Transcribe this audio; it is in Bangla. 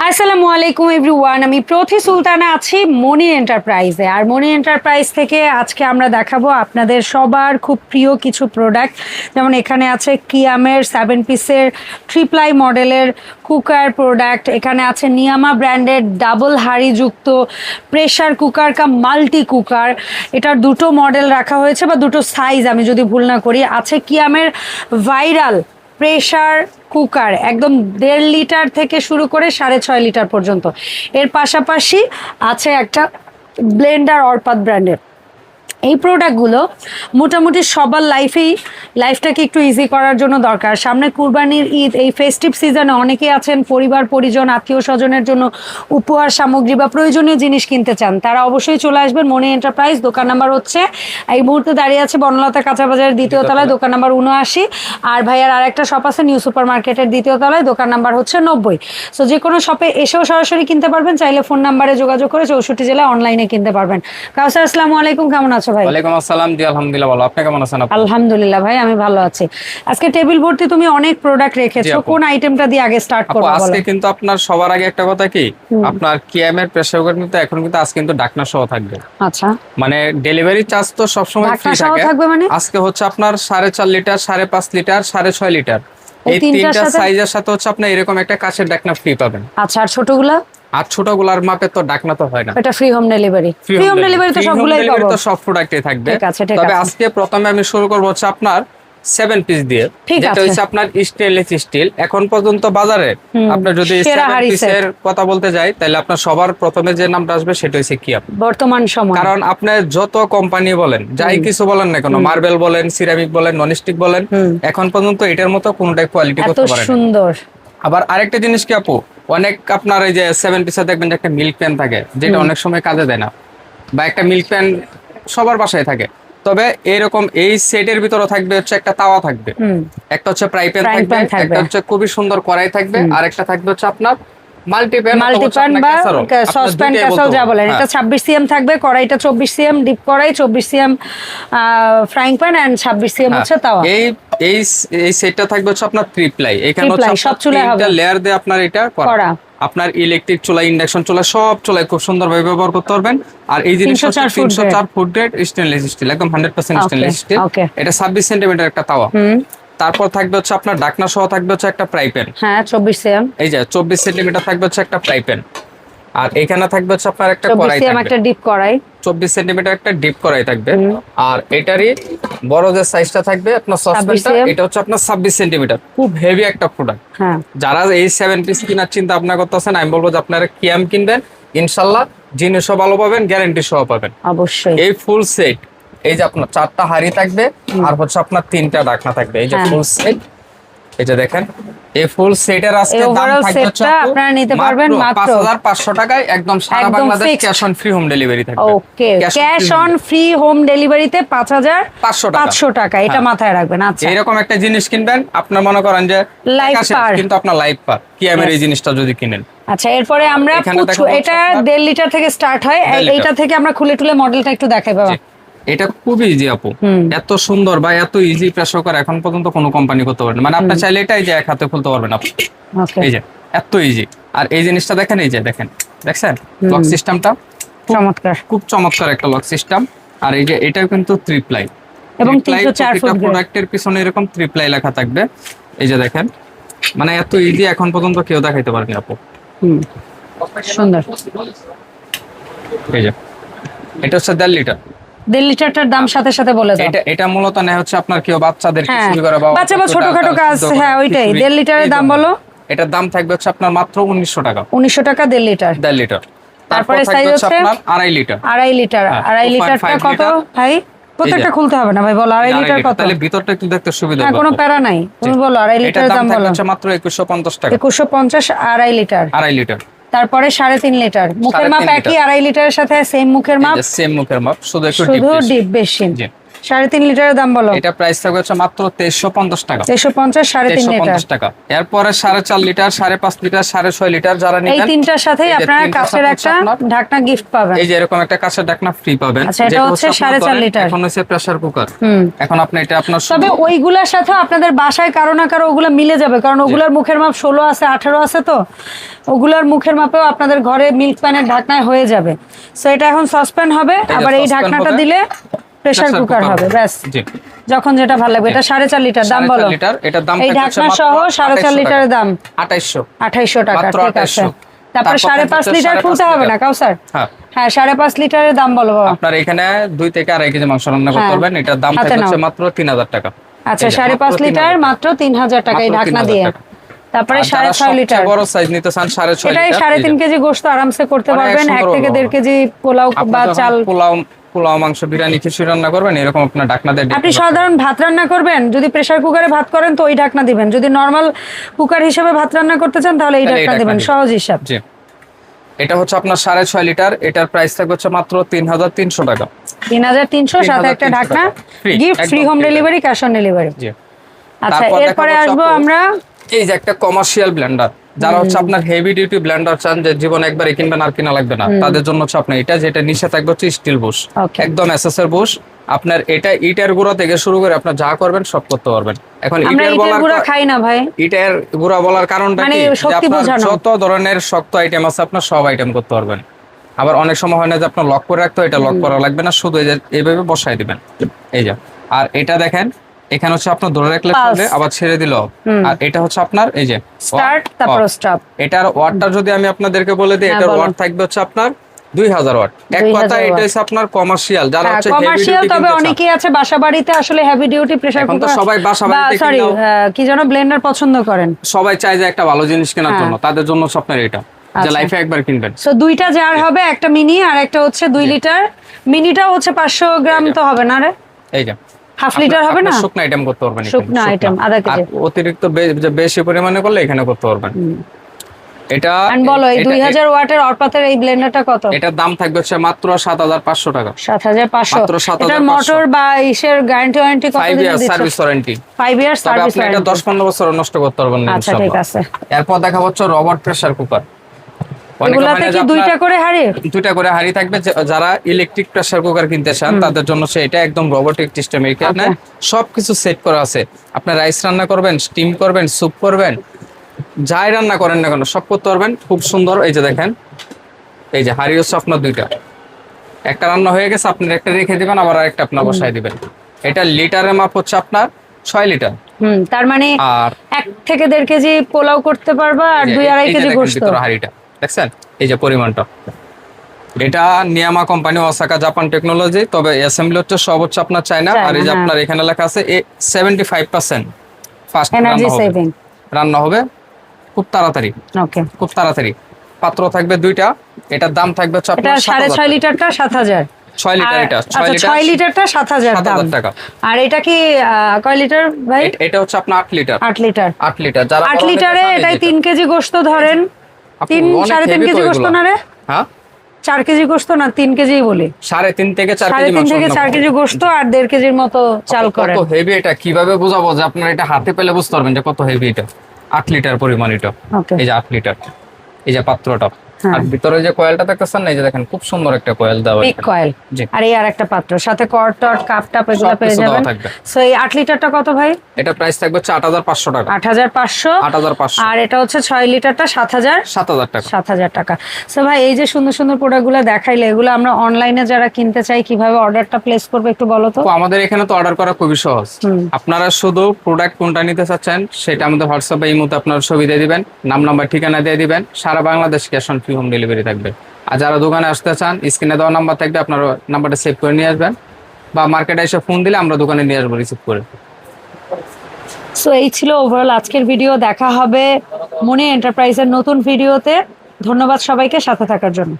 আসসালামু আলাইকুম এভরিওয়ান, আমি প্রথি সুলতানা আছি মনি এন্টারপ্রাইজে। আর মনি এন্টারপ্রাইজ থেকে আজকে আমরা দেখাবো আপনাদের সবার খুব প্রিয় কিছু প্রোডাক্ট। যেমন এখানে আছে কিয়ামের 7 পিসের ট্রিপ্লাই মডেলের কুকার প্রোডাক্ট, এখানে আছে নিয়ামা ব্র্যান্ডের ডাবল হাঁড়িযুক্ত প্রেশার কুকার কাম মাল্টি কুকার, এটার দুটো মডেল রাখা হয়েছে বা দুটো সাইজ আমি যদি ভুল না করি। আছে কিয়ামের ভাইরাল প্রেশার কুকার একদম 1.5 লিটার থেকে শুরু করে 6.5 লিটার পর্যন্ত। এর পাশাপাশি আছে একটা ব্লেন্ডার অর্পাত ব্র্যান্ডের। এই প্রোডাক্টগুলো মোটামুটি সবার লাইফটাকে একটু ইজি করার জন্য দরকার। সামনে কুরবানির ঈদ, এই ফেস্টিভ সিজনে অনেকেই আছেন পরিবার পরিজন আত্মীয় স্বজনের জন্য উপহার সামগ্রী বা প্রয়োজনীয় জিনিস কিনতে চান, তারা অবশ্যই চলে আসবেন মনি এন্টারপ্রাইজ। দোকান নাম্বার হচ্ছে, এই মুহূর্তে দাঁড়িয়ে আছে বনলতা কাঁচা বাজারের 2য় তলায়, দোকান নাম্বার 79। আর ভাইয়ার আর একটা শপ আছে নিউ সুপার মার্কেটের 2য় তলায়, দোকান নাম্বার হচ্ছে 90। সো যে কোনো শপে এসেও সরাসরি কিনতে পারবেন, চাইলে ফোন নাম্বারে যোগাযোগ করে 64 জেলায় অনলাইনে কিনতে পারবেন। কাউসার আসসালামু আলাইকুম, কেমন আছো ভাই? ওয়ালাইকুম আসসালাম, জি আলহামদুলিল্লাহ ভালো। আপনি কেমন আছেন? আলহামদুলিল্লাহ ভাই, আমি ভালো আছি। আজকে টেবিল ভর্তি তুমি অনেক প্রোডাক্ট রেখেছো, কোন আইটেমটা দিয়ে আগে স্টার্ট করব? আজকে কিন্তু আপনার সবার আগে একটা কথা কি, আপনার কিয়ামের প্রেসার কুকার কিন্তু এখন কিন্তু আজকে কিন্তু ঢাকনা সহ থাকবে। আচ্ছা, মানে ডেলিভারি চার্জ তো সব সময় ফ্রি থাকে। মানে আজকে হচ্ছে আপনার 4.5 লিটার, 5.5 লিটার, 6.5 লিটার, এই তিনটা সাইজের সাথে হচ্ছে আপনি এরকম একটা কাঁচের ঢাকনা ফ্রি পাবেন। আচ্ছা, আর ছোটগুলা? আর ছোটগুলার মাপে তো ঢাকনা তো হয় না, এটা free home delivery. Free home delivery তো সবগুলাই পাবো, তো সব প্রোডাক্টই থাকবে। ঠিক আছে, তবে আজকে প্রথমে আমি শুরু করব হচ্ছে আপনার 7 পিস দিয়ে, যেটা হচ্ছে আপনার স্টেনলেস স্টিল। এখন পর্যন্ত বাজারে আপনার যদি 7 পিসের কথা বলতে যাই, তাহলে আপনার সবার প্রথমে যে নামটা আসবে সেটা হচ্ছে কিয়াম বর্তমান সময়। কারণ আপনি যত কোম্পানি বলেন, যাই কিছু বলেন না কেন, মার্বেল বলেন, সিরামিক বলেন, ননস্টিক বলেন, এখন পর্যন্ত এটার মতো কোনটাই কোয়ালিটি করতে পারে না। সুন্দর। আবার আরেকটা জিনিস কি আপু, অনেক আপনার এই যে 7 পিসে দেখবেন যে একটা মিল্ক প্যান থাকে, যেটা অনেক সময় কাজে দেয় না, বা একটা মিল্ক প্যান সবার বাসায় থাকে। তবে এরকম এই সেটের ভিতরে থাকবে হচ্ছে একটা তাওয়া থাকবে, একটা হচ্ছে ফ্রাই প্যান থাকবে, একটা হচ্ছে খুবই সুন্দর কড়াই থাকবে, আর একটা থাকবে হচ্ছে আপনার মাল্টিপ্যান বা সসপ্যান ক্যাসেল যা বলেন। এটা 26 সিএম থাকবে, কড়াইটা 24 সিএম ডিপ কড়াই, 24 CM frying pan and 26 CM হচ্ছে তাওয়া। এই সেটটা থাকবে হচ্ছে আপনার ট্রিপ্লাই। এখানে হচ্ছে সব চুলায় হবে, তিনটা লেয়ার দিয়ে আপনার এটা করা। আপনার ইলেকট্রিক চুলা, ইন্ডাকশন চুলা, সব চুলায় খুব সুন্দরভাবে ব্যবহার করতে পারবেন। আর এই জিনিসটা 304 ফুট গ্রেড স্টেনলেস স্টিল, একদম 100% স্টেনলেস স্টিল। এটা 26 সেন্টিমিটার একটা তাওয়া। তারপর থাকবে হচ্ছে আপনার ঢাকনা সহ থাকবে হচ্ছে একটা ফ্রাই প্যান, হ্যাঁ 24 সিএম, এই যে 24 সেন্টিমিটার থাকবে হচ্ছে একটা ফ্রাই প্যান। আর এখানে থাকবে হচ্ছে আপনার একটা কড়াই থাকবে, একটা ডিপ কড়াই 24 সেন্টিমিটার একটা ডিপ কড়াই থাকবে। আর এটারই বড় যে সাইজটা থাকবে আপনার সসপ্যানটা, এটা হচ্ছে আপনার 26 সেন্টিমিটার। খুব হেভি একটা প্রোডাক্ট। যারা এই 7 পিস কেনার চিন্তা ভাবনা করতেছেন, আমি বলবো যে আপনারা কিয়াম কিনবেন, ইনশাআল্লাহ জিনিসও ভালো পাবেন, গ্যারান্টি সহ পাবেন অবশ্যই। এই ফুল সেট, এই যে আপনার 4টা হাঁড়ি থাকবে, আর হচ্ছে আপনার 3টা ঢাকনা থাকবে, এই যে ফুল সেট। এই যে দেখেন, এই ফুল সেটের আজকে দাম থাকবে হচ্ছে আপনারা নিতে পারবেন মাত্র 5500 টাকায়, একদম সারা Bangladesh cash on free home delivery থাকবে। Okay, cash on free home ডেলিভারিতে 5500 টাকা, এটা মাথায় রাখবেন। আচ্ছা, এরকম একটা জিনিস কিনবেন, আপনার মনে করেন যে লাইফ পার, কিন্তু আপনার লাইফ পার কিয়ামের এই জিনিসটা যদি কিনেন। আচ্ছা, এরপরে আমরা এটা 1.5 লিটার থেকে স্টার্ট হয়, এইটা থেকে আমরা খুলে টুলে মডেলটা একটু দেখাই বাবা। এটা খুবই ইজি আপু, এত সুন্দর বা এত ইজি প্রেসার কুকার এখন পর্যন্ত কোনো কোম্পানি করতে পারে না। মানে আপনি চাইলে এটাই যে এক হাতে খুলতে পারবেন আপনি, এই যে এত ইজি। আর এই জিনিসটা দেখেন, এই যে দেখেন, দেখছেন লক সিস্টেমটা চমৎকার, খুব চমৎকার একটা লক সিস্টেম। আর এই যে এটাও কিন্তু ট্রিপ্লাই, এবং 304 ফুট প্রোডাক্টের পিছনে এরকম ট্রিপ্লাই লেখা থাকবে। এই যে দেখেন, মানে এত ইজি এখন পর্যন্ত কেউ দেখাইতে পারেনি আপু। সুন্দর। এই যে এটা হচ্ছে 1.5 লিটার। 1.5 লিটারটার দাম সাথে সাথে বলে দাও। এটা মূলত নেয় হচ্ছে আপনার কেউ বাচ্চাদের কিছু করে, বাচ্চা বা ছোটখাটো কাজ, হ্যাঁ ওইটাই। 1.5 লিটারের দাম বলো। এটার দাম থাকবে হচ্ছে আপনার মাত্র 1900 টাকা। 1900 টাকা 1.5 লিটার। 1.5 লিটার। তারপরে সাইজ হচ্ছে আপনার 2.5 লিটার। 2.5 লিটার। 2.5 লিটারটা কত ভাই? প্রত্যেকটা খুলতে হবে না ভাই, বলো 2.5 লিটার কত? তাহলে ভিতরটা একটু দেখতে সুবিধা হবে, কোনো প্যারা নাই, তুমি বলো 2.5 লিটারের দাম বলো। এটা মাত্র 2150 টাকা। 2150 2.5 লিটার। 2.5 লিটার। তারপরে 3.5 লিটার। মুখের মাপ একই, 2.5 লিটারের সাথে সেম মুখের মাপ, সেম মুখের মাপ, শুধু একটু ডিপ বেশি। 3.5 লিটারের দাম বলো। এটা প্রাইস থাকবে হচ্ছে মাত্র 2350 টাকা। 2350 3.5 লিটার টাকা। এরপরে 4.5 লিটার, 5.5 লিটার, 6.5 লিটার যারা নেবেন এই তিনটার সাথেই আপনারা কাঁচের একটা ঢাকনা গিফট পাবেন। এই যে এরকম একটা কাঁচের ঢাকনা ফ্রি পাবেন। আচ্ছা, এটা হচ্ছে 4.5 লিটার। এখন হচ্ছে প্রেসার কুকার। এখন আপনি এটা আপনার তবে ওইগুলোর সাথে আপনাদের বাসায় কারো না কারো ওগুলো মিলে যাবে, কারণ ওগুলোর মুখের মাপ 16 আছে 18 আছে, তো ওগুলোর মুখের মাপেও আপনাদের ঘরে মিল্ক প্যানের ঢাকনায় হয়ে যাবে। সো এটা এখন সসপ্যান হবে, আবার এই ঢাকনাটা দিলে প্রেসার কুকার হবে। ব্যাস, যখন যেটা ভালো লাগবে। এটা 4.5 লিটার দাম বলো। এটার দাম এই ঢাকনা সহ 4.5 লিটারের দাম 2800 টাকা। ঠিক আছে, তারপর 5.5 লিটার খুলতে হবে না কাউসার? হ্যাঁ 5.5 লিটারের দাম বলো বাবা। আপনার এখানে 2 থেকে 2.5 কেজি মাংস রান্না করতে পারবেন। এটার দাম থাকছে মাত্র 3000 টাকা। আচ্ছা, 5.5 লিটার মাত্র 3000 টাকা এই ঢাকনা দিয়ে। তারপরে 6.5 লিটার বড় সাইজ নিতে চান 6.5 লিটার, এটাই 3.5 কেজি গোশত আরামসে করতে পারবেন। 1 থেকে 1.5 কেজি পোলাও বা চাল, পোলাও মাংস, বিরিয়ানি, খিচুড়ি রান্না করবেন, এরকম আপনার ঢাকনা দিয়ে। আপনি সাধারণ ভাত রান্না করবেন, যদি প্রেসার কুকারে ভাত করেন তো ওই ঢাকনা দিবেন। যদি নরমাল কুকার হিসেবে ভাত রান্না করতে চান তাহলে এই ঢাকনা দিবেন। সহজ হিসাব। জি, এটা হচ্ছে আপনার 6.5 লিটার। এটার প্রাইস থাকবে হচ্ছে মাত্র 3300 টাকা। 3300 সাথে একটা ঢাকনা gift, free home delivery, cash on delivery. জি। আচ্ছা, এরপরে আসবো আমরা এই যে একটা কমার্শিয়াল ব্লেন্ডার, যারা হচ্ছে আপনার হেভি ডিউটি ব্লেন্ডার চান, যে জীবন একবারে কিনবেন আর কিনা লাগবে না, তাদের জন্য হচ্ছে আপনি এটা, যেটা নিচে থাকবে হচ্ছে স্টিল বুশ, একদম এসএসএর বুশ। আপনার এটা ইটের গুঁড়া থেকে শুরু করে আপনার যা করবেন সব করতে পারবেন। এখন ইটের গুঁড়া খাই না ভাই, ইটের গুঁড়া বলার কারণটা কি, যত ধরনের শক্ত আইটেম আছে আপনার সব আইটেম করতে পারবেন। আবার অনেক সময় হয় না যে আপনার লক করে রাখতে হয়, এটা লক করা লাগবে না, শুধু এইভাবে বসাই দিবেন। এই যে, আর এটা দেখেন এখানে হচ্ছে আপনার ধরে রাখলে চলবে, আবার ছেড়ে দিল। আর এটা হচ্ছে আপনার এই যে স্টার্ট, তারপর স্টপ। এটার ওয়াটটা যদি আমি আপনাদেরকে বলে দিই, এটার ওয়াট থাকবে হচ্ছে আপনার 2000 ওয়াট। এক কথা এটা হচ্ছে আপনার কমার্শিয়াল, যারা হচ্ছে হেভি ডিউটি। তবে অনেকেই আছে বাসা বাড়িতে আসলে হেভি ডিউটি প্রেসার কুকার, এখন তো সবাই বাসা বাড়িতে কি যেন ব্লেন্ডার পছন্দ করেন, সবাই চায় যে একটা ভালো জিনিস কেনার জন্য, তাদের জন্য আপনার এটা যে লাইফে একবার কিনবেন। সো দুইটা জার হবে, একটা মিনি আর একটা হচ্ছে 2 লিটার। মিনিটাও হচ্ছে 500 গ্রাম তো হবে না রে? এই যে হাফ লিটার হবে না? শুকনা আইটেম করতে পারবেন, শুকনা আইটেম আধা কেজি। অতিরিক্ত বেশি পরিমাণে করলে এখানে করতে পারবেন। এটা বলো, এই 2000 ওয়াটের অরপাতের এই ব্লেন্ডারটা কত? এটার দাম থাকবে হচ্ছে মাত্র 7500 টাকা। 7500 মাত্র 7500। এটা মোটর বা ইসের গ্যারান্টি ওয়ারেন্টি কত দিন দিচ্ছ? 5 year service warranty. 5 year service warranty. এটা 10-15 বছর নষ্ট করতে পারবেন না ইনশাআল্লাহ। আচ্ছা, ঠিক আছে। এরপর দেখা হচ্ছে রবার্ট প্রেসার কুকার। এগুলাতে কি দুইটা করে হাঁড়ি? দুইটা করে হাঁড়ি থাকবে। যারা ইলেকট্রিক প্রেসার কুকার কিনতে চান তাদের জন্য এটা একদম রোবোটিক সিস্টেম। এখানে সবকিছু সেট করা আছে। আপনি রাইস রান্না করবেন, স্টিম করবেন, স্যুপ করবেন, যাই রান্না করেন না কেন সব করতে পারবেন। খুব সুন্দর। এই যে দেখেন, এই যে হাঁড়ি হচ্ছে আপনার দুইটা, একটা রান্না হয়ে গেছে আপনি একটা রেখে দিবেন, আবার আরেকটা আপনার বসায় দিবেন। এটা লিটারের মাপ হচ্ছে আপনার 6 লিটার। তার মানে আর 1 থেকে 1.5 কেজি পোলাও করতে পারবা, আর 2-2.5 কেজি গোশত। হাঁড়িটা দেখছেন, এই যে পরিমাণটা। এটা নিয়ামা কোম্পানি, ওসাকা জাপান টেকনোলজি। তবে অ্যাসেম্বলি হচ্ছে সব হচ্ছে আপনার চায়না। আর এই যে আপনার এখানে লেখা আছে 75% ফাস্ট রান্না হবে খুব তাড়াতাড়ি। ওকে, খুব তাড়াতাড়ি। পাত্র থাকবে দুইটা। এটার দাম থাকবে হচ্ছে আপনার 6.5 লিটারটা 7000। 6 লিটার এটা 6 লিটারটা 7000 টাকা। আর এটা কি কয় লিটার ভাই? এটা হচ্ছে আপনার 8 লিটার। 8 লিটার। 8 লিটার। যারা 8 লিটারে এটাই 3 কেজি গোশত ধরেন। 3.5 কেজি গোশত না রে? হ্যাঁ, 4 কেজি গোশত না, 3 কেজিই বলি। 3.5 থেকে 4 কেজি মাংস। 3.5 থেকে 4 কেজি গোশত আর 1.5 কেজির মতো চাল করেন। কত হেভি এটা কিভাবে বোঝাবো যে আপনারা এটা হাতে পেলে বুঝতে পারবেন যে কত হেভি এটা। 8 লিটার পরিমাণ এটা। এই যে 8 লিটার। এই যে পাত্রটা। আর ভিতরে যে কয়েলটা দেখতেছেন না, এই যে দেখেন খুব সুন্দর একটা কয়েল দেওয়া। Big coil. আর এই আরেকটা পাত্র, সাথে কর্ড টট কাপ টাপ এগুলো পেয়ে যাবেন। সো এই 8 লিটারটা কত ভাই? এটা প্রাইস থাকবে 8500 টাকা। 8500। আর এটা হচ্ছে 6 লিটারটা 7000 টাকা। 7000 টাকা। সো ভাই, এই যে সুন্দর সুন্দর প্রোডাক্টগুলো দেখাইলে, এগুলো আমরা অনলাইনে যারা কিনতে চাই কিভাবে অর্ডারটা প্লেস করবে একটু বলো তো। আমাদের এখানে তো অর্ডার করা খুবই সহজ। আপনারা শুধু প্রোডাক্ট কোনটা নিতে চাচ্ছেন সেটা আমাদের হোয়াটসঅ্যাপে এই মুহূর্তে আপনারা ছবি দিয়ে দিবেন, নাম নাম্বার ঠিকানা দিয়ে দিবেন। সারা Bangladesh cash on home delivery থাকবে। আর যারা দোকানে আসতে চান, স্ক্রিনে দেওয়া নাম্বার থাকবে, আপনারা নাম্বারটা সেভ করে নিয়ে আসবেন, বা মার্কেটে এসে ফোন দিলে আমরা দোকানে নিয়ে আসবো রিসিভ করে। সো এই ছিল ওভারঅল আজকের ভিডিও। দেখা হবে মনি এন্টারপ্রাইজের নতুন ভিডিওতে। ধন্যবাদ সবাইকে সাথে থাকার জন্য।